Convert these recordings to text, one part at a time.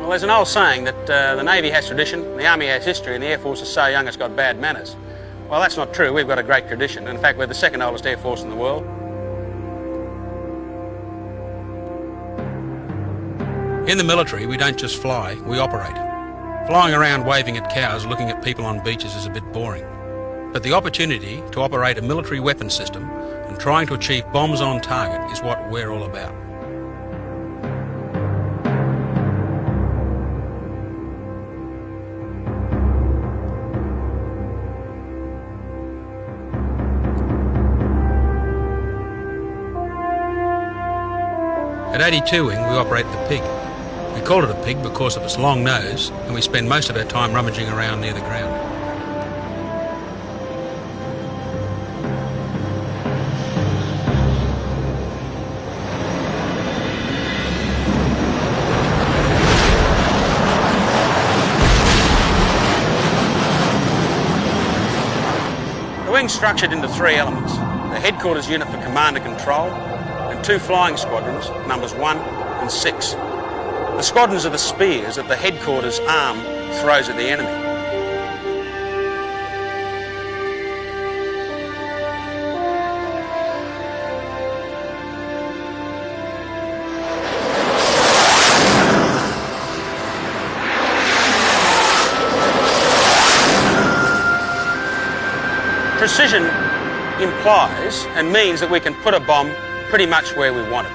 Well, there's an old saying that the Navy has tradition, the Army has history, and the Air Force is so young it's got bad manners. Well, that's not true. We've got a great tradition. In fact, we're the second oldest Air Force in the world. In the military, we don't just fly, we operate. Flying around waving at cows, looking at people on beaches is a bit boring. But the opportunity to operate a military weapons system and trying to achieve bombs on target is what we're all about. At 82 Wing, we operate the Pig. We call it a pig because of its long nose, and we spend most of our time rummaging around near the ground. The wing's structured into three elements: the headquarters unit for command and control, and two flying squadrons, numbers 1 and 6. The squadrons are the spears that the headquarters arm throws at the enemy. Precision implies and means that we can put a bomb pretty much where we want it.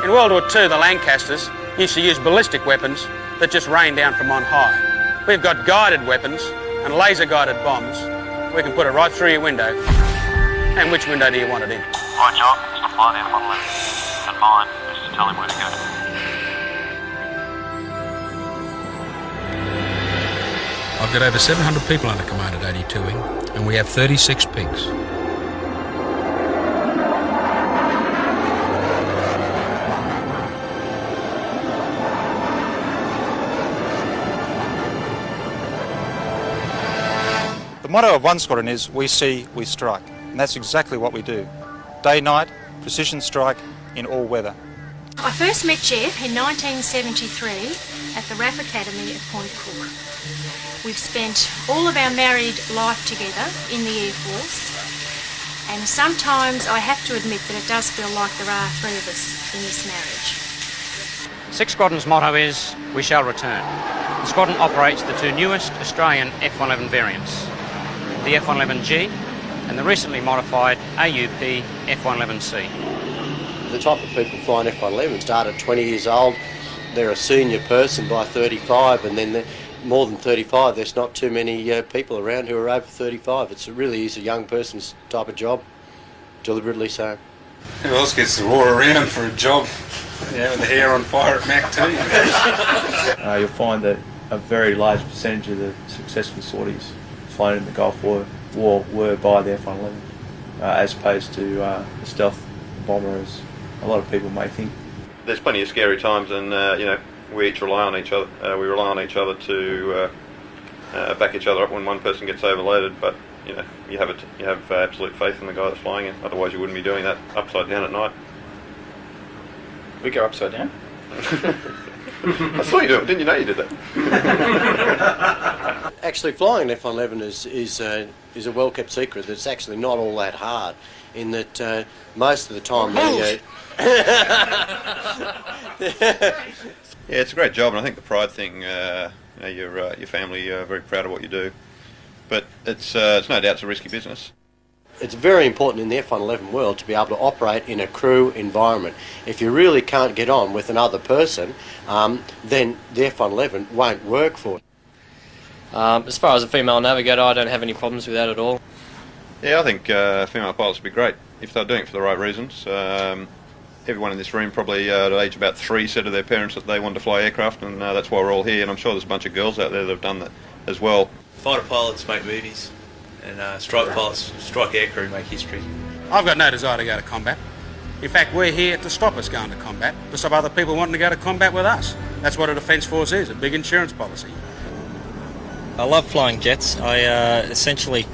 In World War II, the Lancasters used to use ballistic weapons that just rain down from on high. We've got guided weapons and laser-guided bombs. We can put it right through your window. And which window do you want it in? My job is to fly the F-111, and mine is to tell him where to go. I've got over 700 people under command at 82 Wing, and we have 36 pigs. The motto of one squadron is, we see, we strike. And that's exactly what we do. Day, night, precision strike in all weather. I first met Jeff in 1973 at the RAAF Academy at Point Cook. We've spent all of our married life together in the Air Force, and sometimes I have to admit that it does feel like there are three of us in this marriage. Sixth Squadron's motto is, we shall return. The squadron operates the two newest Australian F-111 variants, the F-111G and the recently modified AUP F-111C. The type of people flying F-111 start at 20 years old, they're a senior person by 35, and then more than 35, there's not too many people around who are over 35. It really is a young person's type of job, deliberately so. Who else gets to roar around for a job, with the hair on fire at Mach 2? You'll find that a very large percentage of the successful sorties flown in the Gulf War were by the F-111, as opposed to the stealth bomber, as a lot of people may think. There's plenty of scary times, and we each rely on each other. We rely on each other to back each other up when one person gets overloaded. But you have absolute faith in the guy that's flying it. Otherwise, you wouldn't be doing that upside down at night. We go upside down. I saw you do it. Didn't you know you did that? Actually, flying an F-111 is a well-kept secret. It's actually not all that hard, in that most of the time... Yeah, it's a great job, and I think the pride thing, your family are very proud of what you do. But it's no doubt it's a risky business. It's very important in the F-111 world to be able to operate in a crew environment. If you really can't get on with another person, then the F-111 won't work for it. As far as a female navigator, I don't have any problems with that at all. Yeah, I think female pilots would be great if they're doing it for the right reasons. Everyone in this room probably at age about 3 said to their parents that they wanted to fly aircraft, and that's why we're all here, and I'm sure there's a bunch of girls out there that have done that as well. Fighter pilots make movies, and strike pilots, strike aircrew make history. I've got no desire to go to combat. In fact, we're here to stop us going to combat, to stop other people wanting to go to combat with us. That's what a Defence Force is, a big insurance policy. I love flying jets. I essentially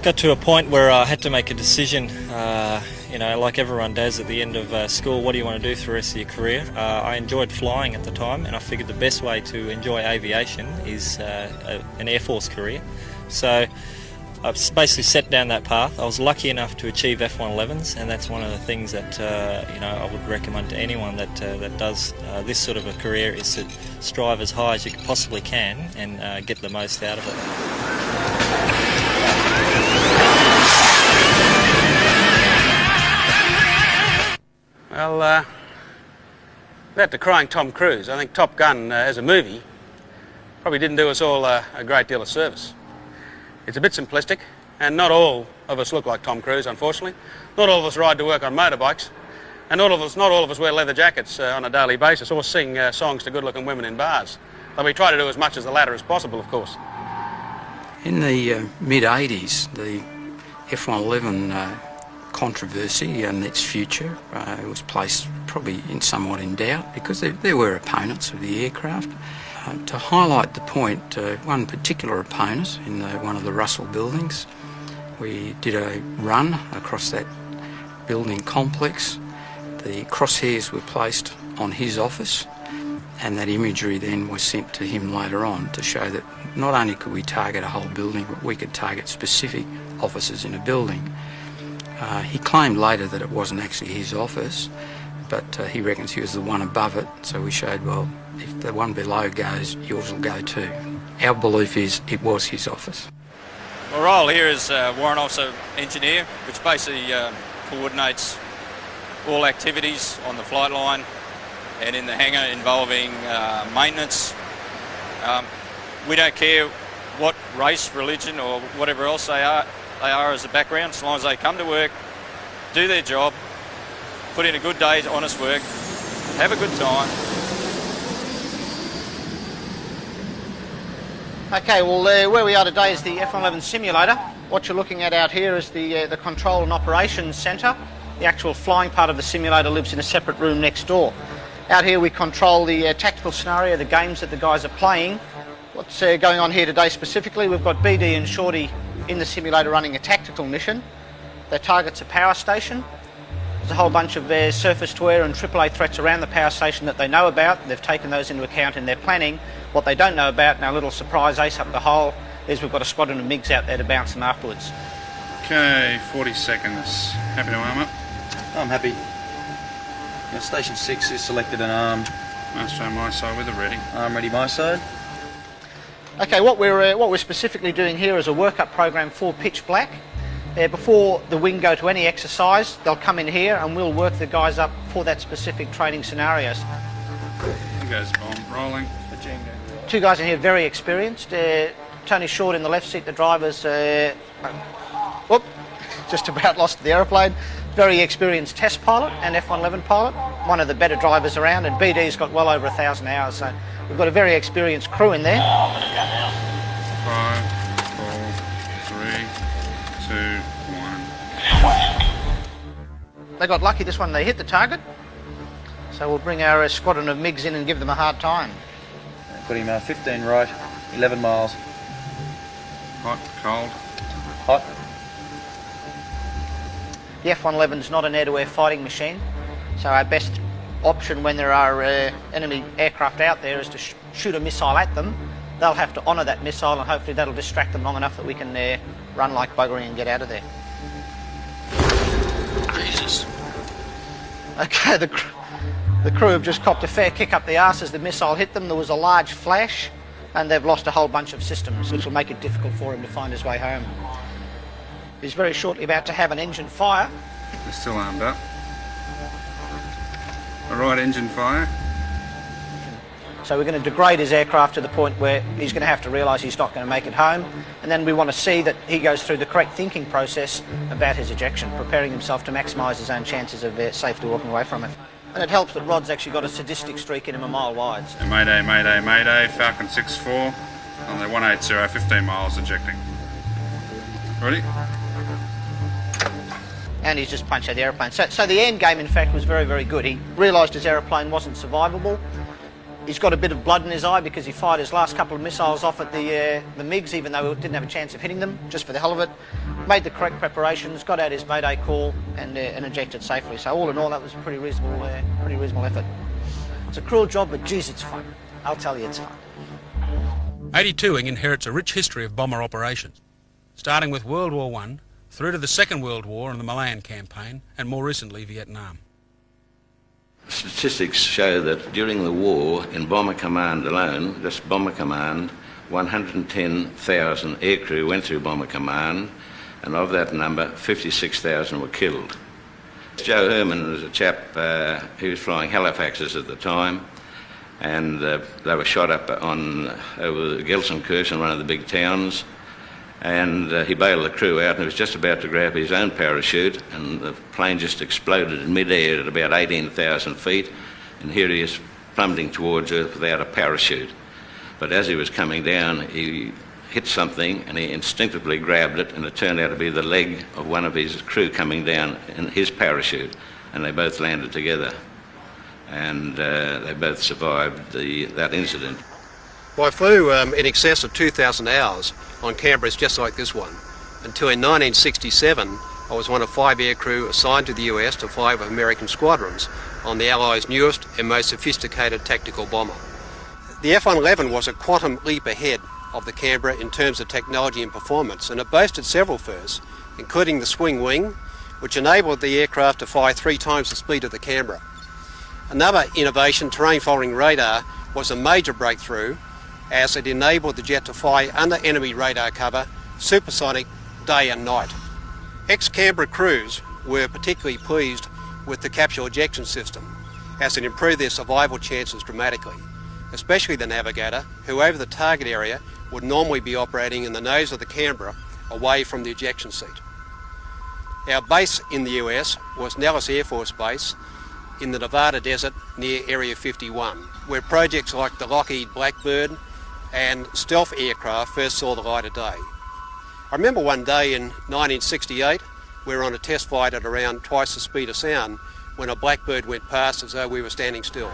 Got to a point where I had to make a decision, you know, like everyone does at the end of school. What do you want to do for the rest of your career? I enjoyed flying at the time, and I figured the best way to enjoy aviation is an Air Force career. So I basically set down that path. I was lucky enough to achieve F111s, and that's one of the things that you know, I would recommend to anyone that that does this sort of a career, is to strive as high as you possibly can and get the most out of it. Well, without decrying Tom Cruise, I think Top Gun as a movie probably didn't do us all a great deal of service. It's a bit simplistic, and not all of us look like Tom Cruise, unfortunately. Not all of us ride to work on motorbikes, and not all of us wear leather jackets on a daily basis or sing songs to good-looking women in bars. But we try to do as much as the latter as possible, of course. In the mid-80s, the F111 controversy and its future was placed probably somewhat in doubt, because there were opponents of the aircraft. To highlight the point, one particular opponent in one of the Russell buildings, we did a run across that building complex. The crosshairs were placed on his office, and that imagery then was sent to him later on to show that not only could we target a whole building, but we could target specific offices in a building. He claimed later that it wasn't actually his office, but he reckons he was the one above it, so we showed, well, if the one below goes, yours will go too. Our belief is it was his office. My role here is Warrant Officer Engineer, which basically coordinates all activities on the flight line and in the hangar involving maintenance. We don't care what race, religion or whatever else they are as a background, as long as they come to work, do their job, put in a good day's honest work, have a good time. Okay, well where we are today is the F111 simulator. What you're looking at out here is the control and operations centre. The actual flying part of the simulator lives in a separate room next door. Out here we control the tactical scenario, the games that the guys are playing. What's going on here today specifically, we've got BD and Shorty in the simulator running a tactical mission. Their target's a power station. There's a whole bunch of surface-to-air and AAA threats around the power station that they know about. They've taken those into account in their planning. What they don't know about, and our little surprise ace up the hole, is we've got a squadron of MiGs out there to bounce them afterwards. Okay, 40 seconds. Happy to arm up? I'm happy. Yeah, Station 6 is selected and armed. Master on my side with a ready. Arm ready my side. Okay, what we're specifically doing here is a workup program for pitch black. Before the wing go to any exercise, they'll come in here and we'll work the guys up for that specific training scenarios. There goes bomb rolling. Two guys in here very experienced. Tony Short in the left seat, the driver's whoop, just about lost the aeroplane. Very experienced test pilot and F111 pilot, one of the better drivers around, and BD's got well over 1,000 hours, so we've got a very experienced crew in there. 5, 4, 3, 2, 1. They got lucky this one, they hit the target, so we'll bring our squadron of MiGs in and give them a hard time. Got him 15 right, 11 miles. Hot, cold? Hot. The F111 is not an air-to-air fighting machine, so our best option when there are enemy aircraft out there is to shoot a missile at them. They'll have to honour that missile, and hopefully that'll distract them long enough that we can run like buggery and get out of there. Jesus. Okay, the crew have just copped a fair kick up the arse as the missile hit them. There was a large flash, and they've lost a whole bunch of systems, which will make it difficult for him to find his way home. He's very shortly about to have an engine fire. They're still armed up. Alright, engine fire. So we're going to degrade his aircraft to the point where he's going to have to realise he's not going to make it home, and then we want to see that he goes through the correct thinking process about his ejection, preparing himself to maximise his own chances of safely walking away from it. And it helps that Rod's actually got a sadistic streak in him a mile wide. Mayday, mayday, mayday, Falcon 6-4, on the 180, 15 miles ejecting. Ready? And he's just punched out the aeroplane. So the end game, in fact, was very, very good. He realised his aeroplane wasn't survivable. He's got a bit of blood in his eye because he fired his last couple of missiles off at the MiGs, even though he didn't have a chance of hitting them, just for the hell of it. made the correct preparations, got out his mayday call and ejected safely. So all in all, that was a pretty reasonable effort. It's a cruel job, but geez, it's fun. I'll tell you, it's fun. 82 Wing inherits a rich history of bomber operations, starting with World War I through to the Second World War and the Malayan Campaign, and more recently Vietnam. Statistics show that during the war, in Bomber Command alone, just Bomber Command, 110,000 aircrew went through Bomber Command, and of that number, 56,000 were killed. Joe Herman was a chap who was flying Halifaxes at the time, and they were shot up over the Gelsenkirchen, one of the big towns, and he bailed the crew out and was just about to grab his own parachute, and the plane just exploded in mid-air at about 18,000 feet, and here he is plummeting towards Earth without a parachute. But as he was coming down, he hit something and he instinctively grabbed it, and it turned out to be the leg of one of his crew coming down in his parachute, and they both landed together. And they both survived that incident. Well, I flew in excess of 2,000 hours on Canberras just like this one, until in 1967 I was one of 5 aircrew assigned to the US to fly with American squadrons on the Allies' newest and most sophisticated tactical bomber. The F-111 was a quantum leap ahead of the Canberra in terms of technology and performance, and it boasted several firsts, including the swing wing, which enabled the aircraft to fly 3 times the speed of the Canberra. Another innovation, terrain following radar, was a major breakthrough, as it enabled the jet to fly under enemy radar cover, supersonic, day and night. Ex-Canberra crews were particularly pleased with the capsule ejection system, as it improved their survival chances dramatically, especially the navigator, who over the target area would normally be operating in the nose of the Canberra, away from the ejection seat. Our base in the US was Nellis Air Force Base in the Nevada desert near Area 51, where projects like the Lockheed Blackbird and stealth aircraft first saw the light of day. I remember one day in 1968, we were on a test flight at around twice the speed of sound when a Blackbird went past as though we were standing still.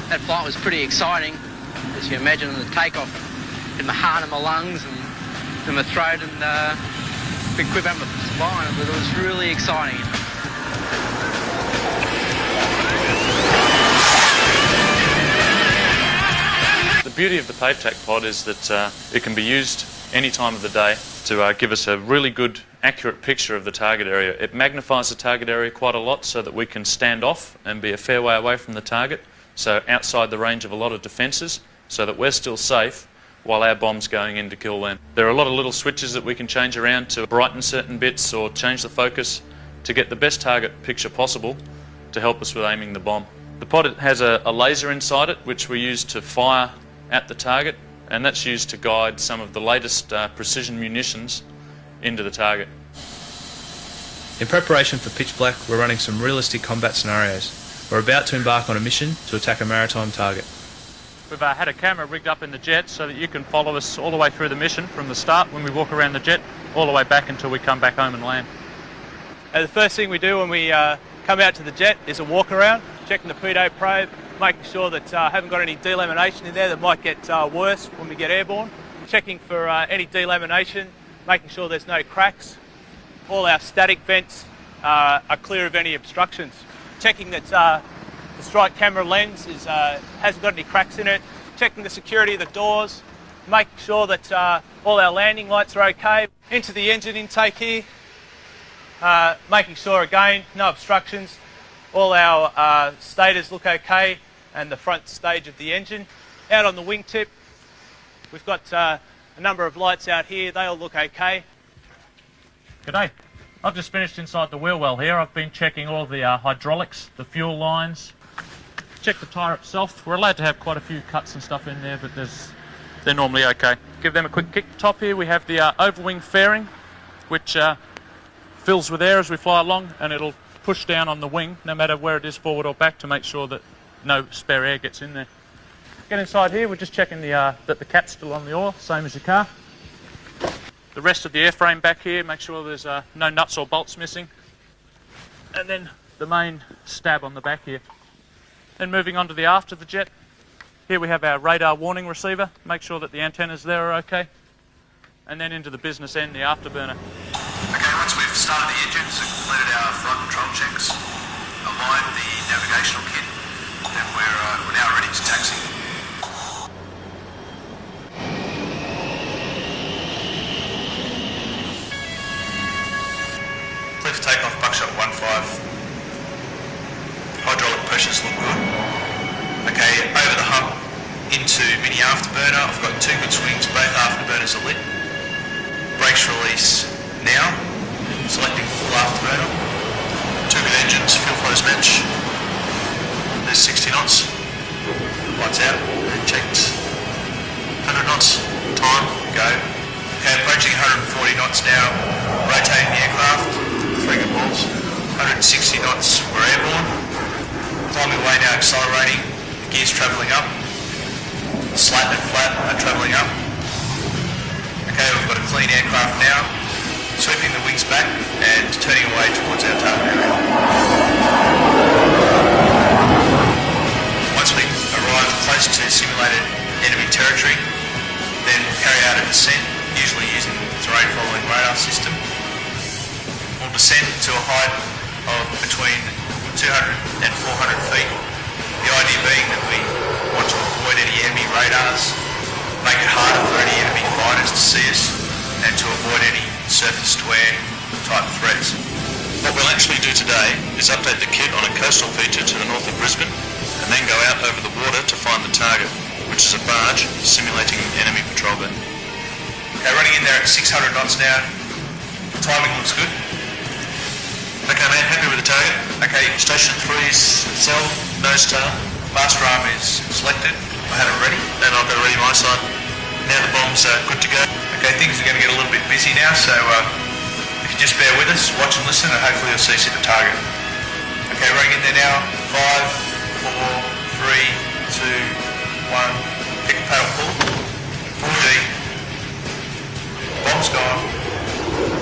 That flight was pretty exciting, as you imagine, the takeoff in my heart and my lungs and in my throat, and big quiver up my spine, but it was really exciting. The beauty of the PaveTac pod is that it can be used any time of the day to give us a really good, accurate picture of the target area. It magnifies the target area quite a lot so that we can stand off and be a fair way away from the target, so outside the range of a lot of defences, so that we're still safe while our bomb's going in to kill them. There are a lot of little switches that we can change around to brighten certain bits or change the focus to get the best target picture possible to help us with aiming the bomb. The pod has a laser inside it which we use to fire at the target, and that's used to guide some of the latest precision munitions into the target. In preparation for Pitch Black, we're running some realistic combat scenarios. We're about to embark on a mission to attack a maritime target. We've had a camera rigged up in the jet so that you can follow us all the way through the mission from the start when we walk around the jet all the way back until we come back home and land. The first thing we do when we come out to the jet is a walk around, checking the pitot probe, making sure that haven't got any delamination in there that might get worse when we get airborne, checking for any delamination, making sure there's no cracks. All our static vents are clear of any obstructions, checking that the strike camera lens hasn't got any cracks in it, checking the security of the doors, making sure that all our landing lights are okay. Into the engine intake here, making sure again no obstructions, all our stators look okay and the front stage of the engine. Out on the wingtip, we've got a number of lights out here, they all look okay. G'day. I've just finished inside the wheel well here. I've been checking all the hydraulics, the fuel lines, check the tyre itself. We're allowed to have quite a few cuts and stuff in there, but they're normally okay. Give them a quick kick. Top here we have the overwing fairing, which fills with air as we fly along, and it'll push down on the wing no matter where it is, forward or back, to make sure that no spare air gets in there. Get inside here, we're just checking that the cap's still on the oil, same as your car. The rest of the airframe back here, make sure there's no nuts or bolts missing. And then the main stab on the back here. Then moving on to the aft of the jet. Here we have our radar warning receiver. Make sure that the antennas there are okay. And then into the business end, the afterburner. Okay, once we've started the engines and completed our flight control checks, aligned the navigational kit, then we're now ready to taxi. Clear for takeoff, buckshot 1-5. Hydraulic pressures look good. Okay, over the hump into mini afterburner. I've got 2 good swings, both afterburners are lit. Brakes release now. Selecting full afterburner. 2 good engines, fuel flows match. There's 60 knots. Lights out. Checked. 100 knots. Time. Go. Okay, approaching 140 knots now. Rotating the aircraft. 3 good balls. 160 knots. We're airborne. Climbing away now, accelerating. The gears travelling up. Slat and flat are travelling up. Okay, we've got a clean aircraft now. Sweeping the wings back and turning away towards our target area. Once we arrive close to simulated enemy territory, then we'll carry out a descent, usually using the terrain following radar system. We'll descend to a height of between 200 and 400 feet. The idea being that we want to avoid any enemy radars, make it harder for any enemy fighters to see us, and to avoid any surface-to-air type threats. What we'll actually do today is update the kit on a coastal feature to the north of Brisbane, and then go out over the water to find the target, which is a barge simulating enemy patrol boat. Okay, running in there at 600 knots now. Timing looks good. Okay, man, happy with the target? Okay, Station 3's cell, nose tail. master arm is selected. I had it ready. And I've got it ready my side. Now the bomb's good to go. Okay, things are going to get a little bit busy now, so if you just bear with us, watch and listen, and hopefully you'll see us hit the target. Okay, running in there now. 5, 4, 3, 2, 1. Pick the paddle pull. Full G. Bomb's gone.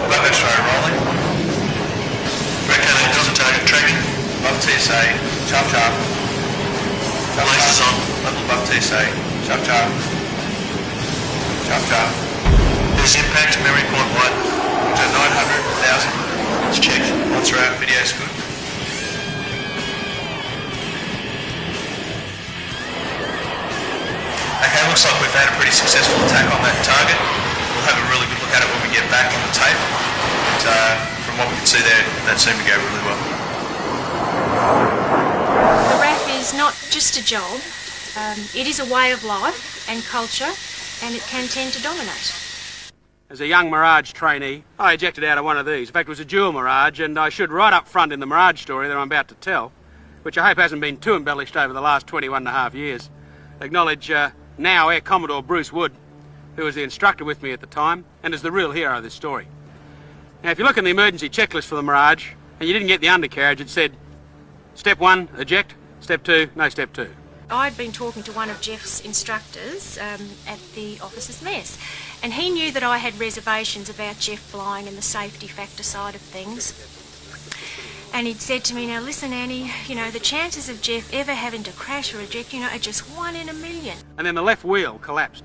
Above Australia rolling. Okay, then got the target tracking. Above TSA. Sharp, sharp. Lasers on. Level above TSA. Sharp, sharp. Sharp, sharp. There's impact, memory point wide. To 900,000. Let's check. Lights are out, video's good. Okay, looks like we've had a pretty successful attack on that target. We'll have a really good look at it when we get back on the tape. But from what we can see there, that seemed to go really well. The RAAF is not just a job, it is a way of life and culture, and it can tend to dominate. As a young Mirage trainee, I ejected out of one of these. In fact, it was a dual Mirage, and I should right up front in the Mirage story that I'm about to tell, which I hope hasn't been too embellished over the last 21 and a half years, acknowledge now Air Commodore Bruce Wood, who was the instructor with me at the time, and is the real hero of this story. Now, if you look in the emergency checklist for the Mirage, and you didn't get the undercarriage, it said, Step 1, eject. Step 2, no Step 2. I'd been talking to one of Jeff's instructors at the officers' mess, and he knew that I had reservations about Jeff flying and the safety factor side of things. And he'd said to me, now listen Annie, you know, the chances of Jeff ever having to crash or eject, you know, are just 1 in a million. And then the left wheel collapsed.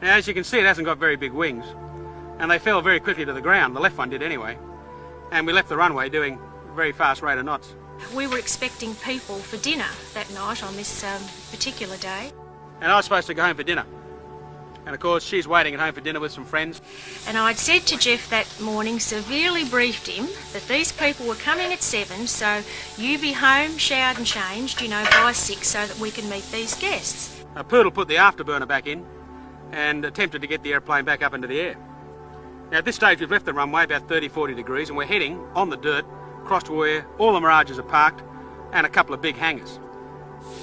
Now, as you can see, it hasn't got very big wings, and they fell very quickly to the ground. The left one did anyway. And we left the runway doing a very fast rate of knots. We were expecting people for dinner that night on this particular day. And I was supposed to go home for dinner. And of course, she's waiting at home for dinner with some friends. And I'd said to Jeff that morning, severely briefed him, that these people were coming at 7, so you be home, showered and changed, you know, by 6 so that we can meet these guests. Poodle put the afterburner back in and attempted to get the airplane back up into the air. Now at this stage we've left the runway about 30-40 degrees and we're heading on the dirt across to where all the Mirages are parked and a couple of big hangars.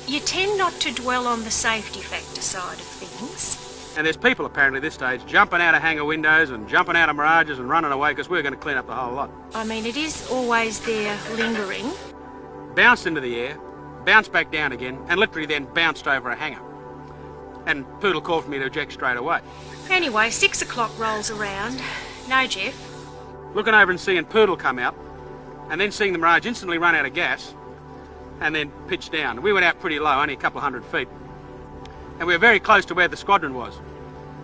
You tend not to dwell on the safety factor side of things. And there's people apparently at this stage jumping out of hangar windows and jumping out of Mirages and running away because we're going to clean up the whole lot. I mean, it is always there lingering. Bounced into the air, bounced back down again, and literally then bounced over a hangar. And Poodle called for me to eject straight away. Anyway, 6 o'clock rolls around. No Jeff. Looking over and seeing Poodle come out, and then seeing the Mirage instantly run out of gas, and then pitch down. We went out pretty low, only a couple of 100 feet. and we were very close to where the squadron was.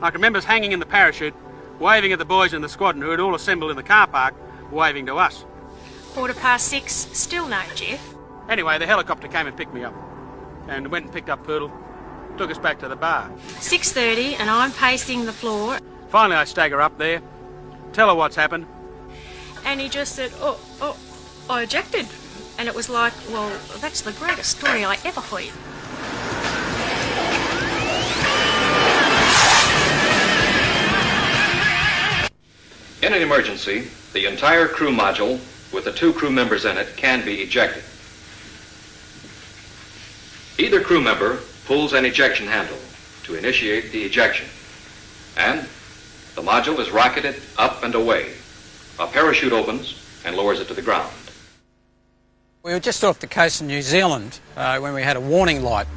I can remember us hanging in the parachute, waving at the boys in the squadron who had all assembled in the car park, waving to us. 6:15, still no Jeff. Anyway, the helicopter came and picked me up and went and picked up Poodle, took us back to the bar. 6:30 and I'm pacing the floor. Finally I stagger up there, tell her what's happened. And he just said, oh, I ejected. And it was like, well, that's the greatest story I ever heard. In an emergency, the entire crew module with the 2 crew members in it can be ejected. Either crew member pulls an ejection handle to initiate the ejection, and the module is rocketed up and away. A parachute opens and lowers it to the ground. We were just off the coast of New Zealand when we had a warning light,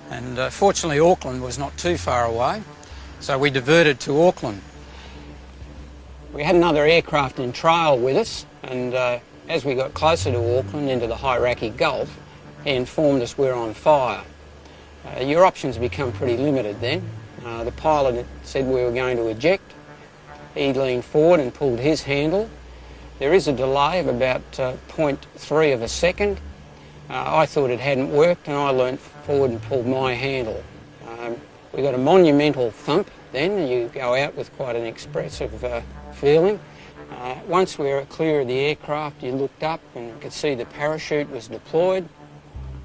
and fortunately Auckland was not too far away, so we diverted to Auckland. We had another aircraft in trail with us, and as we got closer to Auckland into the Hauraki Gulf, he informed us we're on fire. Your options become pretty limited then. The pilot said we were going to eject. He leaned forward and pulled his handle. There is a delay of about 0.3 of a second. I thought it hadn't worked, and I leaned forward and pulled my handle. We got a monumental thump then, and you go out with quite an expressive feeling. Once we were clear of the aircraft, you looked up and you could see the parachute was deployed.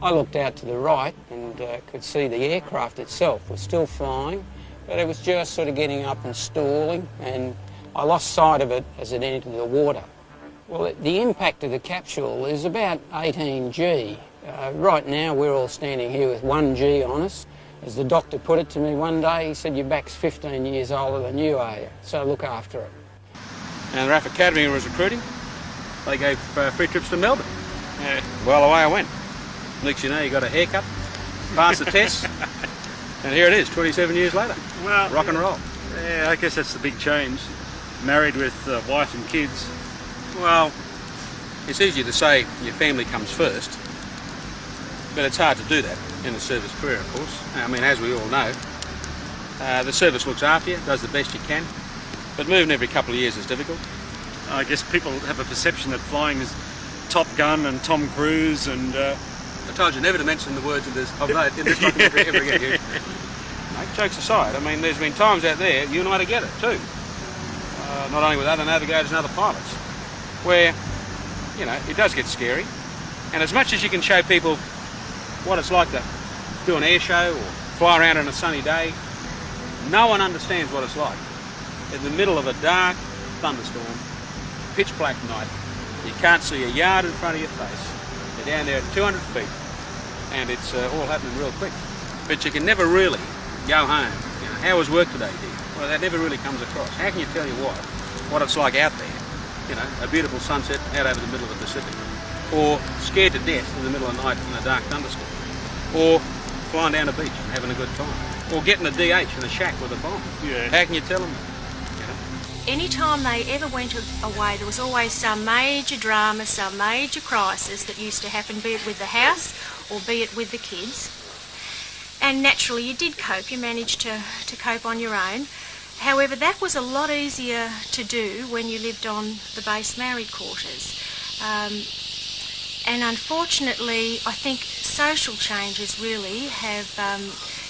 I looked out to the right and could see the aircraft itself was still flying, but it was just sort of getting up and stalling, and I lost sight of it as it entered the water. Well, the impact of the capsule is about 18 G. Right now we're all standing here with 1 G on us. As the doctor put it to me one day, he said, your back's 15 years older than you are, so look after it. And the RAAF Academy was recruiting. They gave free trips to Melbourne. Well, away I went. Next you know, you got a haircut, passed the test, and here it is, 27 years later. Well, rock and roll. Yeah, I guess that's the big change. Married with wife and kids. Well, it's easy to say your family comes first, but it's hard to do that in a service career, of course. I mean, as we all know, the service looks after you, does the best you can, but moving every couple of years is difficult. I guess people have a perception that flying is Top Gun and Tom Cruise and... I told you never to mention the words of this documentary ever again. Mate, jokes aside, I mean, there's been times out there, you and I together too, not only with other navigators and other pilots, where, you know, it does get scary. And as much as you can show people what it's like to do an air show or fly around on a sunny day, no one understands what it's like. In the middle of a dark thunderstorm, pitch black night, you can't see a yard in front of your face. You're down there at 200 feet, and it's all happening real quick. But you can never really go home. You know, how was work today, dear? Well, that never really comes across. How can you tell you what it's like out there? You know, a beautiful sunset out over the middle of the Pacific, or scared to death in the middle of the night in a dark thunderstorm, or flying down a beach and having a good time, or getting a DH in a shack with a bomb. Yeah. How can you tell them that? Anytime they ever went away, there was always some major drama, some major crisis that used to happen, be it with the house or be it with the kids. And naturally you did cope, you managed to cope on your own. However, that was a lot easier to do when you lived on the base married quarters. And unfortunately, I think social changes really have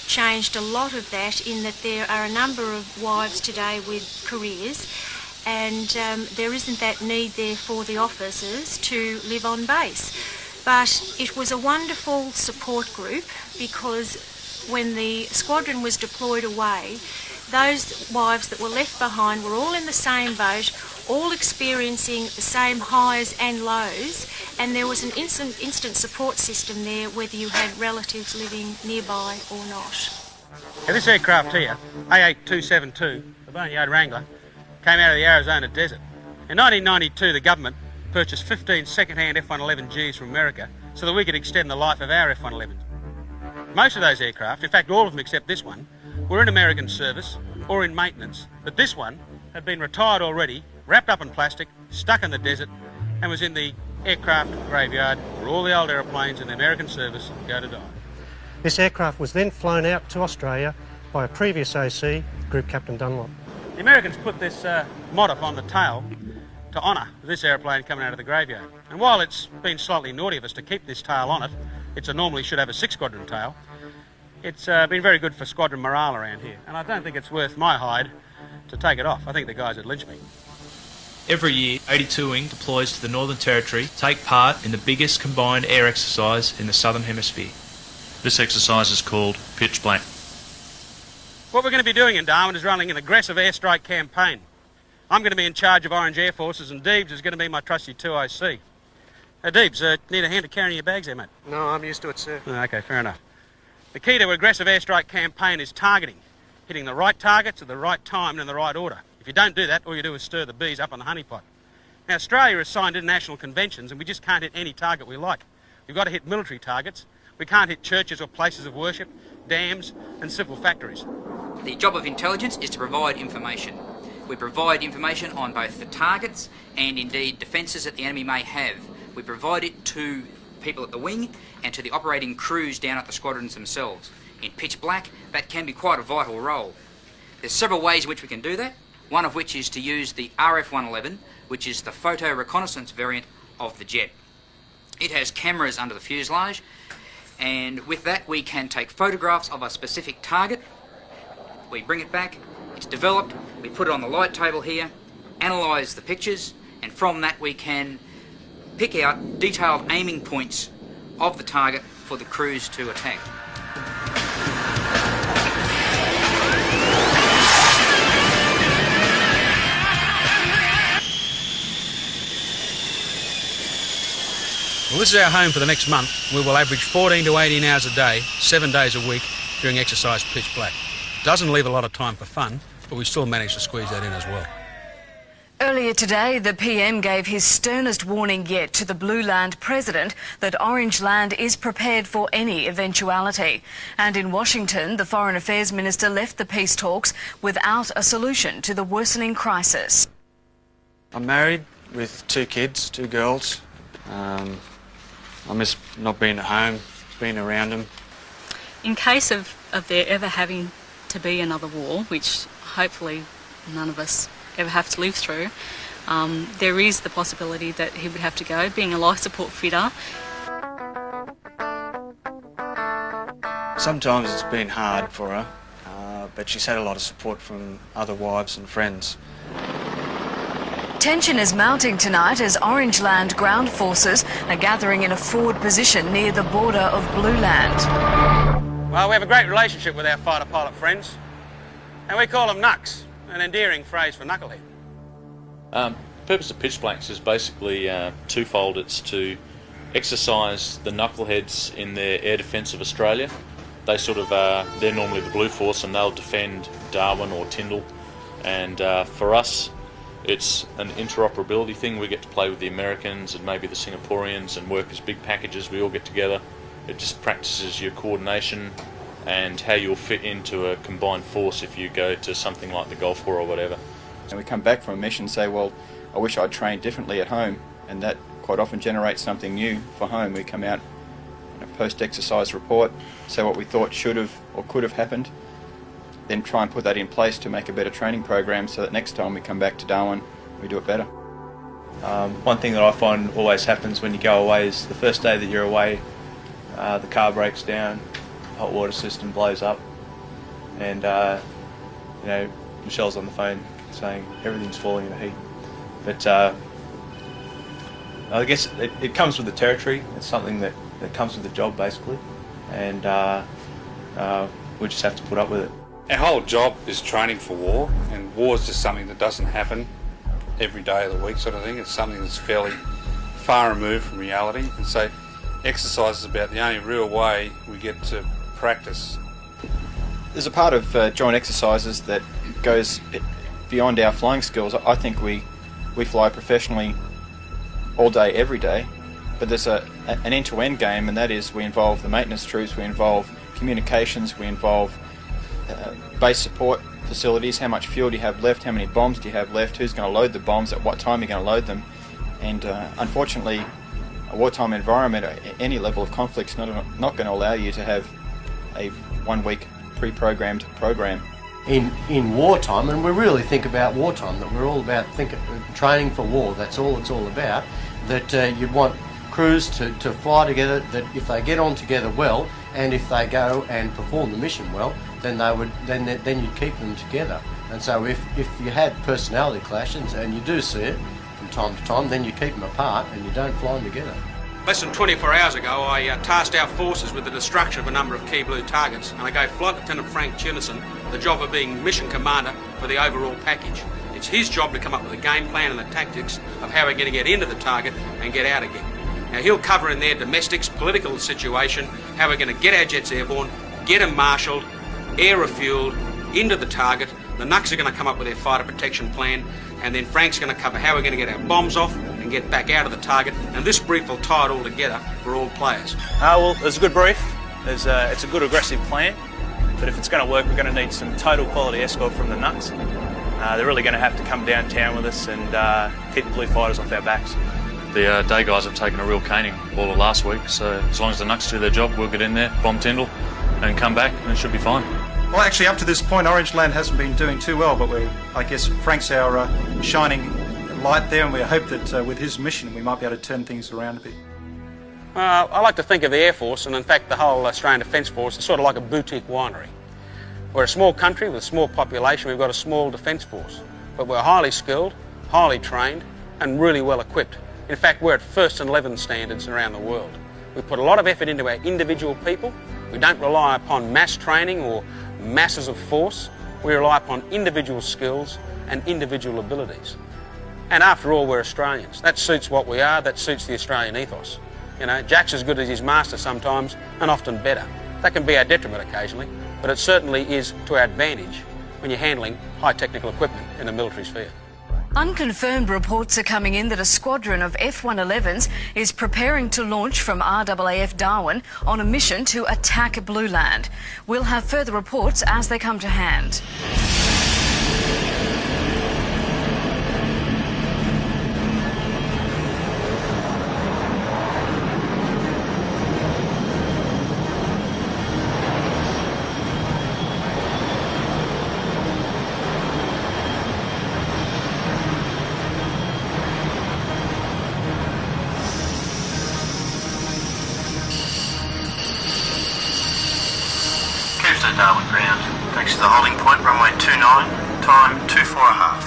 changed a lot of that, in that there are a number of wives today with careers, and there isn't that need there for the officers to live on base. But it was a wonderful support group, because when the squadron was deployed away, those wives that were left behind were all in the same boat, all experiencing the same highs and lows, and there was an instant support system there, whether you had relatives living nearby or not. Now, this aircraft here, A8272, the Boneyard Wrangler, came out of the Arizona desert. In 1992, the government purchased 15 second-hand F-111Gs from America so that we could extend the life of our F-111s. Most of those aircraft, in fact all of them except this one, were in American service or in maintenance, but this one had been retired already, wrapped up in plastic, stuck in the desert, and was in the aircraft graveyard where all the old aeroplanes in the American service go to die. This aircraft was then flown out to Australia by a previous OC, Group Captain Dunlop. The Americans put this mod-up on the tail to honour this aeroplane coming out of the graveyard. And while it's been slightly naughty of us to keep this tail on it, it normally should have a 6-squadron tail, it's been very good for squadron morale around here. And I don't think it's worth my hide to take it off. I think the guys would lynch me. Every year, 82 Wing deploys to the Northern Territory to take part in the biggest combined air exercise in the Southern Hemisphere. This exercise is called Pitch Black. What we're going to be doing in Darwin is running an aggressive airstrike campaign. I'm going to be in charge of Orange Air Forces, and Deebs is going to be my trusty 2IC. Deebs, need a hand to carrying your bags there, mate? No, I'm used to it, sir. OK, fair enough. The key to an aggressive airstrike campaign is targeting, hitting the right targets at the right time and in the right order. If you don't do that, all you do is stir the bees up on the honeypot. Now, Australia has signed international conventions, and we just can't hit any target we like. We've got to hit military targets. We can't hit churches or places of worship, dams and civil factories. The job of intelligence is to provide information. We provide information on both the targets and indeed defences that the enemy may have. We provide it to people at the wing and to the operating crews down at the squadrons themselves. In pitch black, that can be quite a vital role. There's several ways in which we can do that, one of which is to use the RAAF 111, which is the photo reconnaissance variant of the jet. It has cameras under the fuselage, and with that we can take photographs of a specific target. We bring it back, it's developed, we put it on the light table here, analyse the pictures, and from that we can pick out detailed aiming points of the target for the crews to attack. Well, this is our home for the next month. We will average 14 to 18 hours a day, 7 days a week, during exercise pitch black. Doesn't leave a lot of time for fun, but we still manage to squeeze that in as well. Earlier today, the PM gave his sternest warning yet to the Blue Land president that Orange Land is prepared for any eventuality. And in Washington, the Foreign Affairs Minister left the peace talks without a solution to the worsening crisis. I'm married with 2 kids, 2 girls. I miss not being at home, being around them. In case of there ever having to be another war, which hopefully none of us ever have to live through, there is the possibility that he would have to go, being a life support fitter. Sometimes it's been hard for her, but she's had a lot of support from other wives and friends. Tension is mounting tonight as Orange Land ground forces are gathering in a forward position near the border of Blue Land. Well, we have a great relationship with our fighter pilot friends, and we call them Nucks, an endearing phrase for knucklehead. The purpose of pitch blanks is basically twofold. It's to exercise the knuckleheads in their air defence of Australia. They they're normally the Blue Force, and they'll defend Darwin or Tyndall. And for us, it's an interoperability thing. We get to play with the Americans and maybe the Singaporeans and work as big packages. We all get together. It just practices your coordination and how you'll fit into a combined force if you go to something like the Gulf War or whatever. And we come back from a mission and say, well, I wish I'd trained differently at home, and that quite often generates something new for home. We come out in a post-exercise report, say what we thought should have or could have happened, then try and put that in place to make a better training program so that next time we come back to Darwin, we do it better. One thing that I find always happens when you go away is the first day that you're away, the car breaks down, the hot water system blows up, and Michelle's on the phone saying everything's falling in a heap. But I guess it comes with the territory. It's something that comes with the job basically, and we just have to put up with it. Our whole job is training for war, and war is just something that doesn't happen every day of the week sort of thing. It's something that's fairly far removed from reality, and so exercise is about the only real way we get to practice. There's a part of joint exercises that goes beyond our flying skills. I think we fly professionally all day, every day, but there's an end-to-end game, and that is we involve the maintenance troops, we involve communications, we involve base support facilities, how much fuel do you have left, how many bombs do you have left, who's going to load the bombs, at what time you're going to load them. And unfortunately, a wartime environment, any level of conflict is not going to allow you to have a 1 week pre-programmed program. In wartime, and we really think about wartime, that we're all about training for war, that's all it's all about, that you'd want crews to fly together, that if they get on together well, and if they go and perform the mission well, then you'd keep them together. And so if you had personality clashes, and you do see it from time to time, then you keep them apart and you don't fly them together. Less than 24 hours ago, I tasked our forces with the destruction of a number of key blue targets, and I gave Flight Lieutenant Frank Chinnison the job of being mission commander for the overall package. It's his job to come up with a game plan and the tactics of how we're going to get into the target and get out again. Now, he'll cover in there domestics, political situation, how we're going to get our jets airborne, get them marshalled, air refuelled, into the target. The Nucks are going to come up with their fighter protection plan, and then Frank's going to cover how we're going to get our bombs off and get back out of the target, and this brief will tie it all together for all players. Well, there's a good brief. It's a good aggressive plan, but if it's going to work, we're going to need some total quality escort from the Nucks. They're really going to have to come downtown with us and keep the blue fighters off our backs. The day guys have taken a real caning all of last week, so as long as the Nucks do their job, we'll get in there, bomb Tyndall, and come back, and it should be fine. Well, actually, up to this point, Orange Land hasn't been doing too well, but I guess Frank's our shining light there, and we hope that with his mission, we might be able to turn things around a bit. I like to think of the Air Force, and in fact the whole Australian Defence Force, is sort of like a boutique winery. We're a small country with a small population, we've got a small defence force, but we're highly skilled, highly trained, and really well equipped. In fact, we're at first and 11 standards around the world. We put a lot of effort into our individual people. We don't rely upon mass training or masses of force. We rely upon individual skills and individual abilities. And after all, we're Australians. That suits what we are, that suits the Australian ethos. You know, Jack's as good as his master sometimes, and often better. That can be our detriment occasionally, but it certainly is to our advantage when you're handling high technical equipment in the military sphere. Unconfirmed reports are coming in that a squadron of F-111s is preparing to launch from RAAF Darwin on a mission to attack Blue Land. We'll have further reports as they come to hand. Darwin ground. Takes to the holding point, runway 29, time 24.5.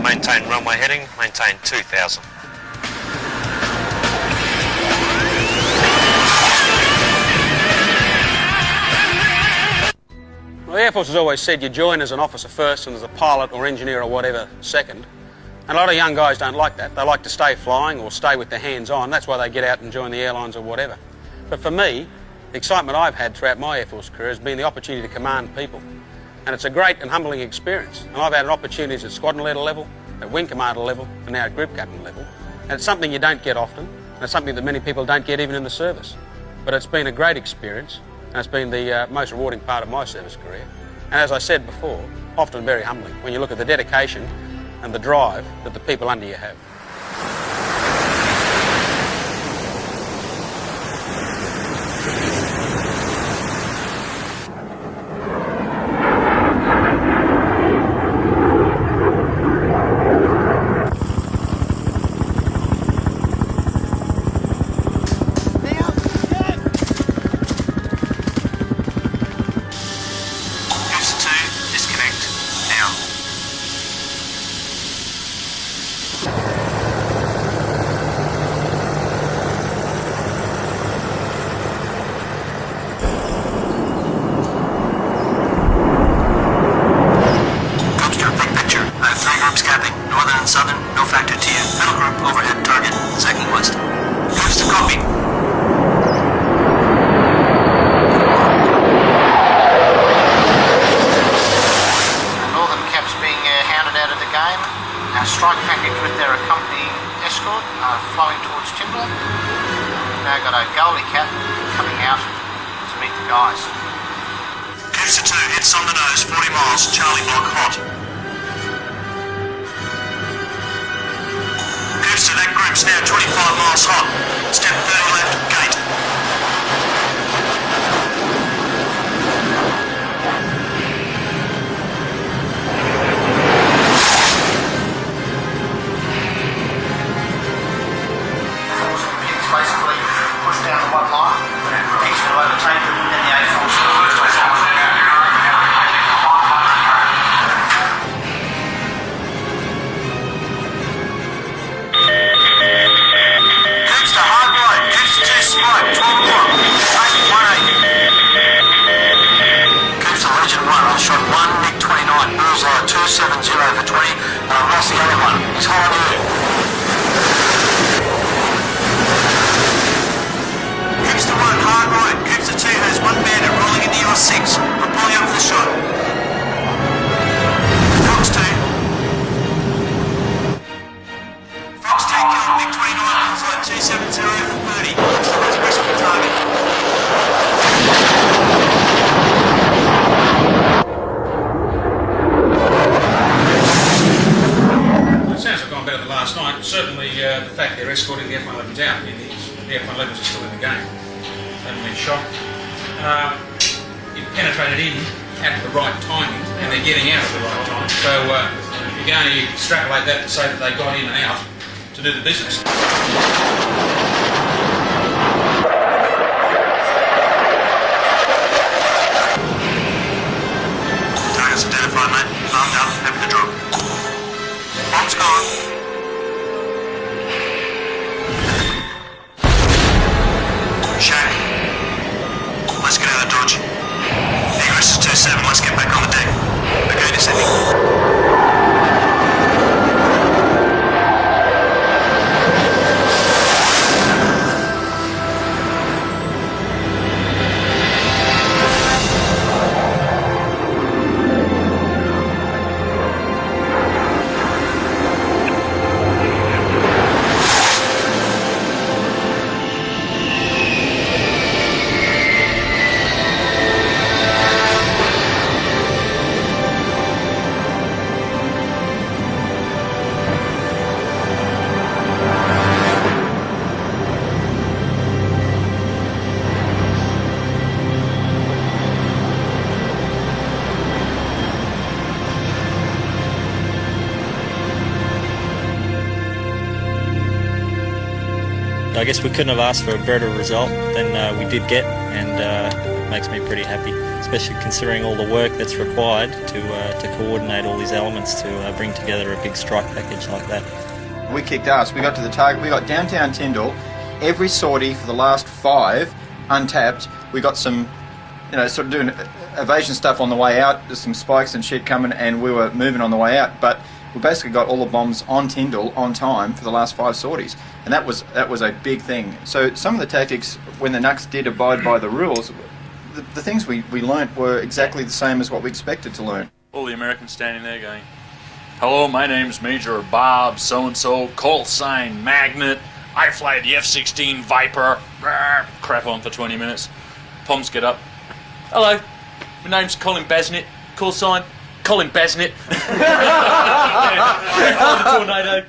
Maintain runway heading, maintain 2000. Well, the Air Force has always said you join as an officer first and as a pilot or engineer or whatever second. And a lot of young guys don't like that. They like to stay flying or stay with their hands on. That's why they get out and join the airlines or whatever. But for me, the excitement I've had throughout my Air Force career has been the opportunity to command people. And it's a great and humbling experience. And I've had opportunities at squadron leader level, at wing commander level, and now at group captain level. And it's something you don't get often, and it's something that many people don't get even in the service. But it's been a great experience, and it's been the most rewarding part of my service career. And as I said before, often very humbling when you look at the dedication and the drive that the people under you have. strike package with their accompanying escort flowing towards Tyndall. We've now got a goalie cap coming out to meet the guys. Coops to 2, hits on the nose, 40 miles, Charlie block hot. Coops to that group's now 25 miles hot. Step 30 left, gate. Basically push down the one line and he's going to overtake them and the A-Force Coops to hard right, Coops to 2 spike, 12 o'clock, take 1-8. Coops to Legion 1, I shot 1, Nick 29, bullseye 270 for 20, and I've lost the other one, he's hard you. Coops to 1, hard right. Coops to 2 has 1 bandit rolling in the R6. I'm pulling up for the shot. Fox 2. Fox 2 killed Nick 29, bullseye 270 for 30. Let's press for the target. It sounds like gone better than last night. Certainly the fact they're escorting the F-111s out means the F-111s are still in the game. They haven't been shot. It penetrated in at the right timing and they're getting out at the right time. So you can only extrapolate that to say that they got in and out to do the business. Target's identified, mate. Armed up, happy to drop. Bomb's gone. Shane. Let's get out of dodge. Egress is 27, let's get back on the deck. Okay, descending. I guess we couldn't have asked for a better result than we did get, and makes me pretty happy, especially considering all the work that's required to coordinate all these elements to bring together a big strike package like that. We kicked ass. We got to the target. We got downtown Tyndall. Every sortie for the last 5 untapped. We got some, sort of doing evasion stuff on the way out. There's some spikes and shit coming, and we were moving on the way out. But we basically got all the bombs on Tyndall on time for the last 5 sorties, and that was a big thing. So some of the tactics, when the Nucks did abide by the rules, the things we learnt were exactly the same as what we expected to learn. All the Americans standing there going, "Hello, my name's Major Bob so-and-so, call sign Magnet. I fly the F-16 Viper." Crap on for 20 minutes. Poms get up. "Hello, my name's Colin Basnett, call sign Colin Basnett." We fly the Tornado.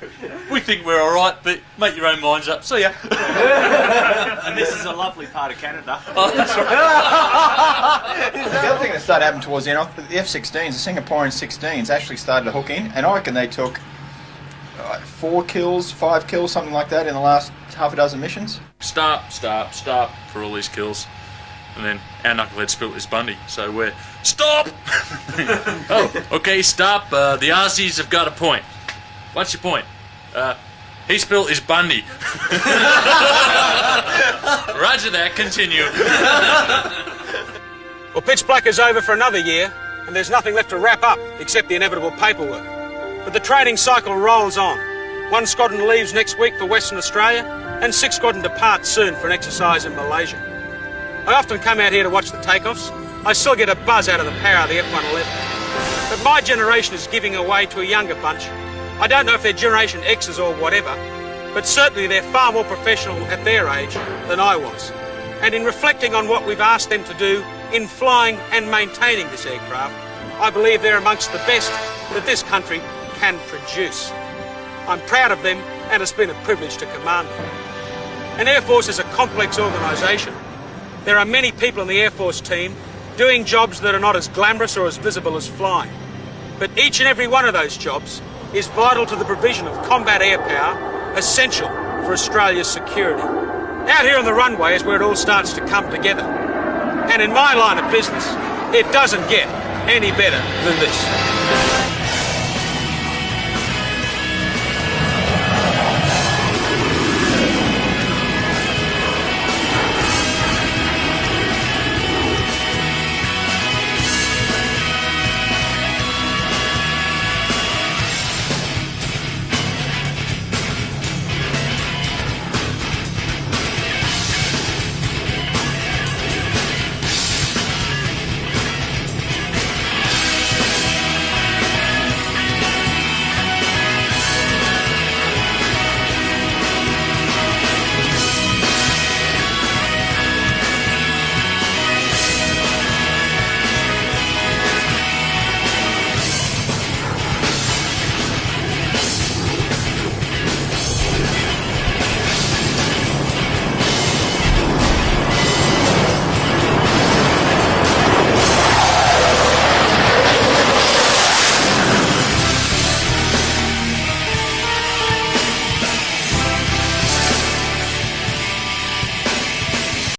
We think we're alright, but make your own minds up. See ya. And this is a lovely part of Canada. Oh, that's right. The other thing that started happening towards the end, the F-16s, the Singaporean 16s actually started to hook in, and I reckon they took 4 kills, 5 kills, something like that in the last half a dozen missions. Stop for all these kills. And then our knucklehead spilt his Bundy, so we're stop! Oh, okay, stop. The Aussies have got a point. What's your point? He spilt his Bundy. Roger that, continue. Well, pitch black is over for another year, and there's nothing left to wrap up except the inevitable paperwork. But the training cycle rolls on. 1 squadron leaves next week for Western Australia, and 6 squadron depart soon for an exercise in Malaysia. I often come out here to watch the takeoffs. I still get a buzz out of the power of the F-111. But my generation is giving away to a younger bunch I don't know if they're Generation X's or whatever, but certainly they're far more professional at their age than I was. And in reflecting on what we've asked them to do in flying and maintaining this aircraft, I believe they're amongst the best that this country can produce. I'm proud of them, and it's been a privilege to command them. An Air Force is a complex organisation. There are many people in the Air Force team doing jobs that are not as glamorous or as visible as flying. But each and every one of those jobs is vital to the provision of combat air power, essential for Australia's security. Out here on the runway is where it all starts to come together. And in my line of business, it doesn't get any better than this.